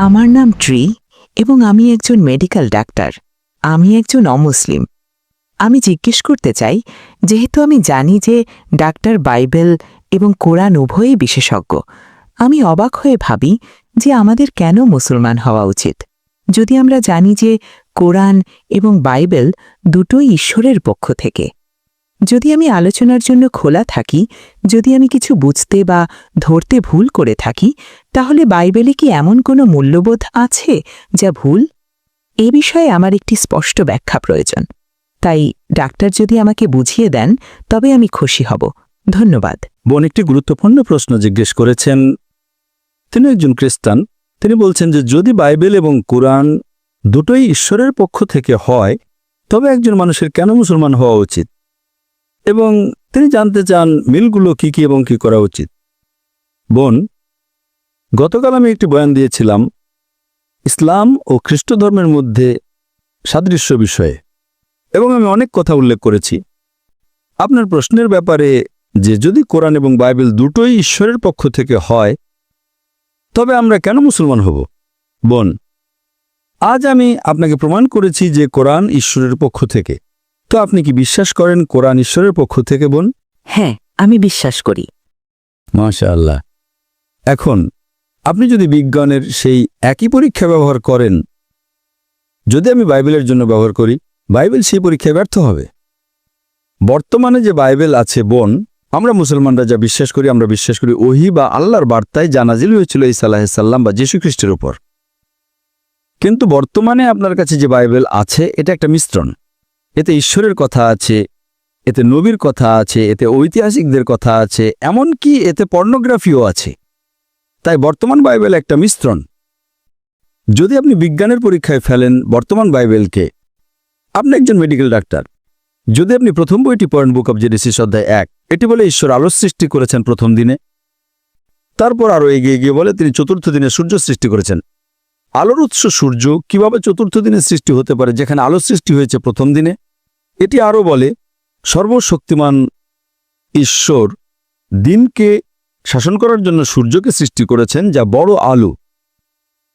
আমার নাম ট্রি এবং আমি একজন মেডিকেল ডাক্তার। আমি একজন অমুসলিম। আমি জিজ্ঞেস করতে চাই, যেহেতু আমি জানি যে ডাক্তার বাইবেল এবং কোরআন উভয়ই বিশেষজ্ঞ, আমি অবাক হয়ে ভাবি যে আমাদের কেন মুসলমান হওয়া উচিত, যদি আমরা জানি যে কোরআন এবং বাইবেল দুটোই ঈশ্বরের পক্ষ থেকে। যদি আমি আলোচনার জন্য খোলা থাকি, যদি আমি কিছু বুঝতে বা ধরতে ভুল করে থাকি, তাহলে বাইবেলে কি এমন কোনো মূল্যবোধ আছে যা ভুল? এ বিষয়ে আমার একটি স্পষ্ট ব্যাখ্যা প্রয়োজন। তাই ডাক্তার যদি আমাকে বুঝিয়ে দেন, তবে আমি খুশি হব। ধন্যবাদ। বোন একটি গুরুত্বপূর্ণ প্রশ্ন জিজ্ঞেস করেছেন। তিনি একজন খ্রিস্টান। তিনি বলছেন যে যদি বাইবেল এবং কোরআন দুটোই ঈশ্বরের পক্ষ থেকে হয়, তবে একজন মানুষের কেন মুসলমান হওয়া উচিত, এবং তিনি জানতে চান মিলগুলো কি কি এবং কি করা উচিত। বোন, গতকাল আমি একটি বয়ান দিয়েছিলাম ইসলাম ও খ্রিস্ট ধর্মের মধ্যে সাদৃশ্য বিষয়ে, এবং আমি অনেক কথা উল্লেখ করেছি। আপনার প্রশ্নের ব্যাপারে যে যদি কোরআন এবং বাইবেল দুটোই ঈশ্বরের পক্ষ থেকে হয়, তবে আমরা কেন মুসলমান হব? বোন, আজ আমি আপনাকে প্রমাণ করেছি যে কোরআন ঈশ্বরের পক্ষ থেকে। তো আপনি কি বিশ্বাস করেন কোরআন ঈশ্বরের পক্ষ থেকে, বোন? হ্যাঁ, আমি বিশ্বাস করি। মাশাআল্লাহ। এখন আপনি যদি বিজ্ঞানের সেই একই পরীক্ষা ব্যবহার করেন, যদি আমি বাইবেলের জন্য ব্যবহার করি, বাইবেল সেই পরীক্ষায় ব্যর্থ হবে। বর্তমানে যে বাইবেল আছে বোন, আমরা মুসলমানরা যা বিশ্বাস করি, আমরা বিশ্বাস করি ওহী বা আল্লাহর বার্তায় যা নাজিল হয়েছিল ঈসা আলাইহিস সালাম বা যীশু খ্রিস্টের উপর। কিন্তু বর্তমানে আপনার কাছে যে বাইবেল আছে, এটা একটা মিশ্রণ। এতে ঈশ্বরের কথা আছে, এতে নবীর কথা আছে, এতে ঐতিহাসিকদের কথা আছে, এমনকি এতে পর্নোগ্রাফিও আছে। তাই বর্তমান বাইবেল একটা মিশ্রণ। যদি আপনি বিজ্ঞানের পরীক্ষায় ফেলেন বর্তমান বাইবেলকে, আপনি একজন মেডিকেল ডাক্তার, যদি আপনি প্রথম বইটি পড়েন, বুক অব জেনেসিস অধ্যায় 1, এটি বলে ঈশ্বর আলো সৃষ্টি করেছেন প্রথম দিনে। তারপর আরও এগিয়ে গিয়ে বলে তিনি চতুর্থ দিনে সূর্য সৃষ্টি করেছেন। আলোর উৎস সূর্য কিভাবে চতুর্থ দিনে সৃষ্টি হতে পারে, যেখানে আলো সৃষ্টি হয়েছে প্রথম দিনে? এটি আরও বলে সর্বশক্তিমান ঈশ্বর দিনকে শাসন করার জন্য সূর্যকে সৃষ্টি করেছেন, যা বড় আলো,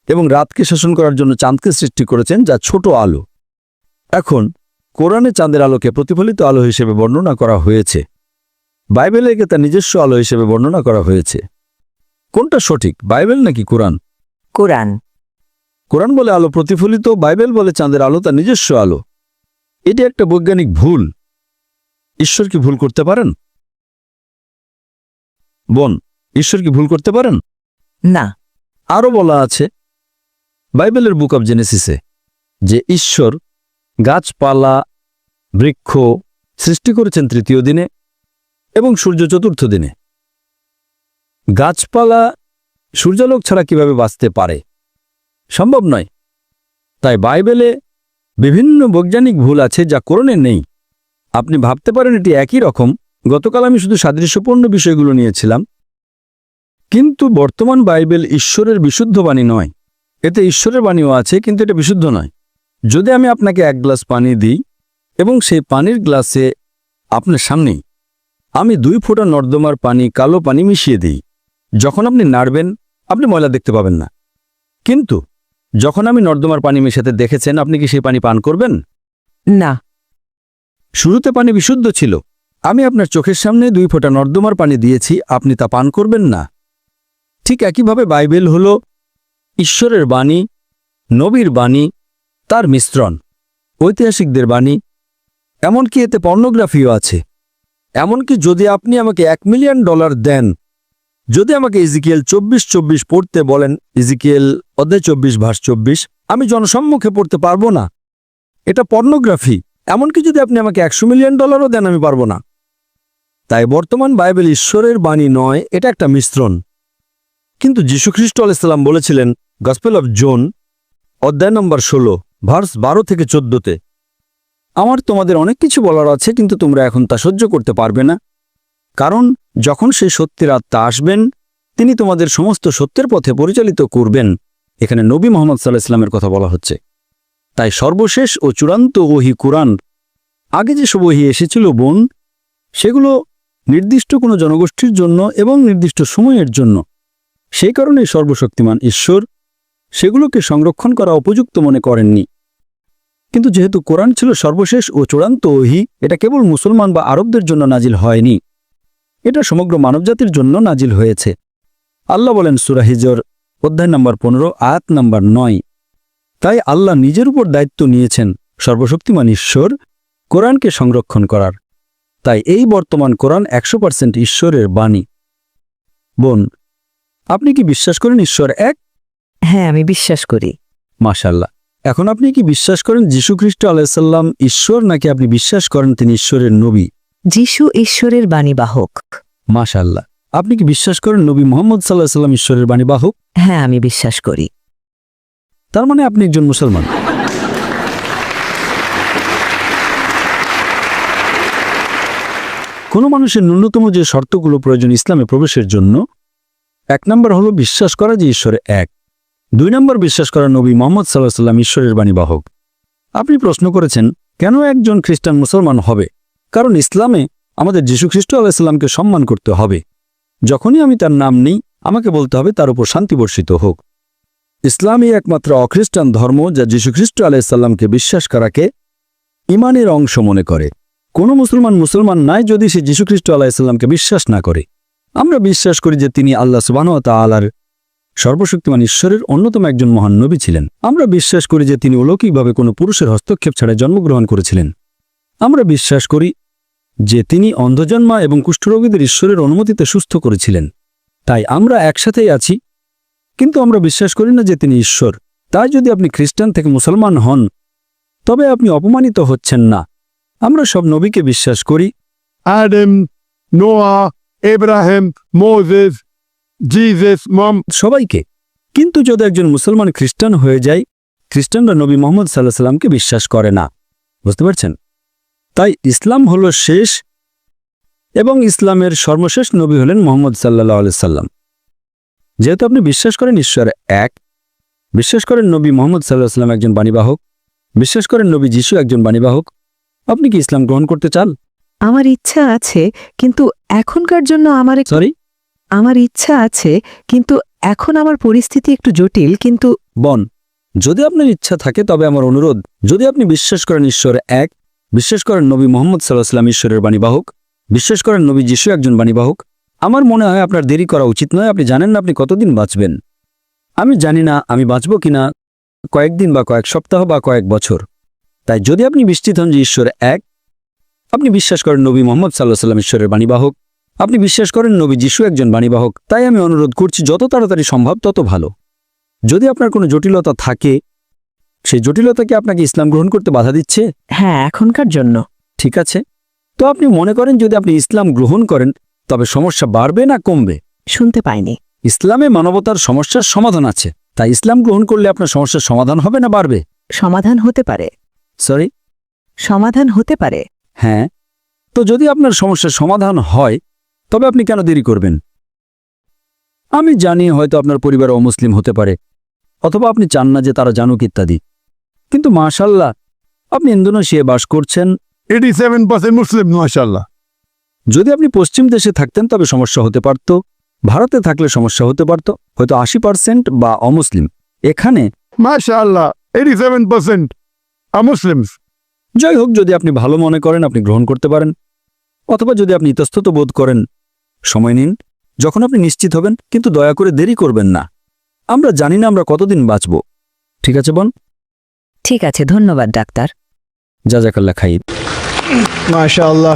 এবং রাতকে শাসন করার জন্য চাঁদকে সৃষ্টি করেছেন, যা ছোট আলো। এখন কোরআনে চাঁদের আলোকে প্রতিফলিত আলো হিসেবে বর্ণনা করা হয়েছে, বাইবেলে একে তার নিজস্ব আলো হিসেবে বর্ণনা করা হয়েছে। কোনটা সঠিক, বাইবেল নাকি কোরআন? কোরআন। কোরআন বলে আলো প্রতিফলিত, বাইবেল বলে চাঁদের আলো তার নিজস্ব আলো। এটি একটা বৈজ্ঞানিক ভুল। ঈশ্বর কি ভুল করতে পারেন? বোন, ঈশ্বর কি ভুল করতে পারেন? না। আরও বলা আছে বাইবেলের বুক অব জেনেসিসে যে ঈশ্বর গাছপালা, বৃক্ষ সৃষ্টি করেছেন তৃতীয় দিনে এবং সূর্য চতুর্থ দিনে। গাছপালা সূর্যালোক ছাড়া কিভাবে বাঁচতে পারে? সম্ভব নয়। তাই বাইবেলে বিভিন্ন বৈজ্ঞানিক ভুল আছে যা কোরআনে নেই। আপনি ভাবতে পারেন এটি একই রকম। গতকাল আমি শুধু সাদৃশ্যপূর্ণ বিষয়গুলো নিয়েছিলাম, কিন্তু বর্তমান বাইবেল ঈশ্বরের বিশুদ্ধ বাণী নয়। এতে ঈশ্বরের বাণীও আছে, কিন্তু এটা বিশুদ্ধ নয়। যদি আমি আপনাকে এক গ্লাস পানি দিই এবং সেই পানির গ্লাসে আপনার সামনেই আমি 2 ফোঁটা নর্দমার পানি, কালো পানি মিশিয়ে দিই, যখন আপনি নাড়বেন আপনি ময়লা দেখতে পাবেন না। কিন্তু যখন আমি নর্দমার পানি মেশাতে দেখেছেন, আপনি কি সেই পানি পান করবেন? না। শুরুতে পানি বিশুদ্ধ ছিল। আমি আপনার চোখের সামনে 2 ফোঁটা নর্দমার পানি দিয়েছি, আপনি তা পান করবেন না। ঠিক একইভাবে বাইবেল হল ঈশ্বরের বাণী, নবীর বাণী, তার মিশ্রণ, ঐতিহাসিকদের বাণী, এমনকি এতে পর্নোগ্রাফিও আছে। এমনকি যদি আপনি আমাকে $1 মিলিয়ন দেন, যদি আমাকে ইজিকিয়েল 24:24 পড়তে বলেন, ইজিকিয়েল অধ্যায় 24 ভার্স 24, আমি জনসম্মুখে পড়তে পারবো না। এটা পর্নোগ্রাফি। এমনকি যদি আপনি আমাকে $100 মিলিয়ন দেন, আমি পারবো না। তাই বর্তমান বাইবেল ঈশ্বরের বাণী নয়, এটা একটা মিশ্রণ। কিন্তু যীশু খ্রিস্ট আলাইহিস সালাম বলেছিলেন গসপেল অফ জন অধ্যায় নম্বর 16 ভার্স 12 থেকে 14তে, আমার তোমাদের অনেক কিছু বলার আছে, কিন্তু তোমরা এখন তা সহ্য করতে পারবে না। কারণ যখন সেই সত্যের আত্মা আসবেন, তিনি তোমাদের সমস্ত সত্যের পথে পরিচালিত করবেন। এখানে নবী মুহাম্মদ সাল্লাল্লাহু আলাইহি ওয়াসাল্লামের কথা বলা হচ্ছে। তাই সর্বশেষ ও চূড়ান্ত ওহী কোরআন। আগে যেসব ওহী এসেছিল বোন, সেগুলো নির্দিষ্ট কোনো জনগোষ্ঠীর জন্য এবং নির্দিষ্ট সময়ের জন্য। সেই কারণে সর্বশক্তিমান ঈশ্বর সেগুলোকে সংরক্ষণ করা উপযুক্ত মনে করেননি। কিন্তু যেহেতু কোরআন ছিল সর্বশেষ ও চূড়ান্ত ওহী, এটা কেবল মুসলমান বা আরবদের জন্য নাজিল হয়নি, এটা সমগ্র মানবজাতির জন্য নাজিল হয়েছে। আল্লাহ বলেন সূরা হিজর অধ্যায় নম্বর 15 আয়াত নম্বর 9, তাই আল্লাহ নিজের উপর দায়িত্ব নিয়েছেন সর্বশক্তিমান ঈশ্বর কোরআনকে সংরক্ষণ করার। তাই এই বর্তমান কোরআন 100% ঈশ্বরের বাণী। বোন, আপনি কি বিশ্বাস করেন ঈশ্বর এক? হ্যাঁ, আমি বিশ্বাস করি। মাশাআল্লাহ। এখন আপনি কি বিশ্বাস করেন যীশু খ্রিস্ট আলাইহিসসালাম ঈশ্বর, নাকি আপনি বিশ্বাস করেন তিনি ঈশ্বরের নবী? যিশু ঈশ্বরের বাণীবাহক। মাশাআল্লাহ। আপনি কি বিশ্বাস করেন নবী মুহাম্মদ সাল্লাল্লাহু আলাইহি ওয়াসাল্লাম ঈশ্বরের বাণীবাহক? হ্যাঁ, আমি বিশ্বাস করি। তার মানে আপনি একজন মুসলমান। কোনো মানুষের ন্যূনতম যে শর্তগুলো প্রয়োজন ইসলামে প্রবেশের জন্য, 1 নম্বর হলো বিশ্বাস করা যে ঈশ্বর এক। 2 নম্বর বিশ্বাস করা নবী মুহাম্মদ সাল্লাল্লাহু আলাইহি ওয়াসাল্লাম ঈশ্বরের বাণীবাহক। আপনি প্রশ্ন করেছেন কেন একজন খ্রিস্টান মুসলমান হবে? কারণ ইসলামে আমাদের যীশু খ্রিস্ট আলাইহিস সালামকে সম্মান করতে হবে। যখনই আমি তার নাম নিই, আমাকে বলতে হবে তার উপর শান্তি বর্ষিত হোক। ইসলামই একমাত্র অখ্রিস্টান ধর্ম যা যীশু খ্রিস্ট আলাইহিস সালামকে বিশ্বাস করাকে ঈমানের অংশ মনে করে। কোনো মুসলমান নয় যদি সে যীশু খ্রিস্ট আলাইহিস সালামকে বিশ্বাস না করে। আমরা বিশ্বাস করি যে তিনি আল্লাহ সুবহানাহু ওয়া তাআলার সর্বশক্তিমান ঈশ্বরের অন্যতম একজন মহান নবী ছিলেন। আমরা বিশ্বাস করি যে তিনি অলৌকিকভাবে কোনো পুরুষের হস্তক্ষেপ ছাড়া জন্মগ্রহণ করেছিলেন। আমরা বিশ্বাস করি যে তিনি অন্ধজন্মা এবং কুষ্ঠরোগীদের ঈশ্বরের অনুমতিতে সুস্থ করেছিলেন। তাই আমরা একসাথেই আছি, কিন্তু আমরা বিশ্বাস করি না যে তিনি ঈশ্বর। তাই যদি আপনি খ্রিস্টান থেকে মুসলমান হন, তবে আপনি অপমানিত হচ্ছেন না। আমরা সব নবীকে বিশ্বাস করি, Adam, Noah, Abraham, Moses, Jesus, সবাইকে। কিন্তু যদি একজন মুসলমান খ্রিস্টান হয়ে যায়, খ্রিস্টানরা নবী মুহাম্মদ সাল্লাল্লাহু আলাইহি ওয়াসাল্লামকে বিশ্বাস করে না। বুঝতে পারছেন? তাই ইসলাম হলো শেষ, এবং ইসলামের সর্বশেষ নবী হলেন মুহাম্মদ সাল্লাল্লাহু আলাইহি ওয়াসাল্লাম। যেহেতু আপনি বিশ্বাস করেন ঈশ্বর এক, বিশ্বাস করেন নবী মুহাম্মদ সাল্লাল্লাহু আলাইহি ওয়াসাল্লাম একজন বাণীবাহক, বিশ্বাস করেন নবী যিশু একজন বাণীবাহক, আপনি কি ইসলাম গ্রহণ করতে চান? আমার ইচ্ছা আছে, কিন্তু এখনকার জন্য আমার ইচ্ছা আছে, কিন্তু এখন আমার পরিস্থিতি একটু জটিল। কিন্তু বোন, যদি আপনার ইচ্ছা থাকে তবে আমার অনুরোধ, যদি আপনি বিশ্বাস করেন ঈশ্বর এক, বিশ্বাস করেন নবী মুহাম্মদ সাল্লাল্লাহু আলাইহি ওয়াসাল্লাম ঈশ্বরের বাণীবাহক, বিশ্বাস করেন নবী যিশু একজন বাণীবাহক, আমার মনে হয় আপনার দেরি করা উচিত নয়। আপনি জানেন না আপনি কতদিন বাঁচবেন। আমি জানি না আমি বাঁচব কিনা, কয়েকদিন বা কয়েক সপ্তাহ বা কয়েক বছর। তাই যদি আপনি নিশ্চিত হন যে ঈশ্বর এক, আপনি বিশ্বাস করেন নবী মুহাম্মদ সাল্লাল্লাহু আলাইহি ওয়াসাল্লাম ঈশ্বরের বাণীবাহক, আপনি বিশ্বাস করেন নবী যিশু একজন বাণীবাহক, তাই আমি অনুরোধ করছি যত তাড়াতাড়ি সম্ভব তত ভালো। যদি আপনার কোনো জটিলতা থাকে, সেই জটিলতা কি আপনাকে ইসলাম গ্রহণ করতে বাধা দিচ্ছে? হ্যাঁ, এখনকার জন্য। ঠিক আছে, তো আপনি মনে করেন যদি আপনি ইসলাম গ্রহণ করেন তবে সমস্যা বাড়বে না কমবে? শুনতে পাইনি। ইসলামে মানবতার সমস্যার সমাধান আছে, তাই ইসলাম গ্রহণ করলে আপনার সমস্যার সমাধান হবে না বাড়বে? সমাধান হতে পারে। সমাধান হতে পারে। হ্যাঁ, তো যদি আপনার সমস্যার সমাধান হয় তবে আপনি কেন দেরি করবেন? আমি জানি হয়তো আপনার পরিবার অমুসলিম হতে পারে, অথবা আপনি চান না যে তারা জানুক ইত্যাদি, কিন্তু মাশাআল্লাহ আপনি ইন্দোনেশিয়ায় বাস করছেন, 87% Muslim, mashallah. যদি আপনি পশ্চিম দেশে থাকতেন তবে সমস্যা হতে পারত, ভারতে থাকলে সমস্যা হতে পারত, হয়তো 80% বা অমুসলিম। এখানে Mashallah, 87% are Muslims. যাই হোক, যদি আপনি ভালো মনে করেন আপনি গ্রহণ করতে পারেন, অথবা যদি আপনি ইতস্তত বোধ করেন সময় নিন, যখন আপনি নিশ্চিত হবেন, কিন্তু দয়া করে দেরি করবেন না। আমরা জানি না আমরা কতদিন বাঁচব। ঠিক আছে বোন? ঠিক আছে, ধন্যবাদ ডাক্তার। জাযাকাল্লাহ খাইর। MashaAllah.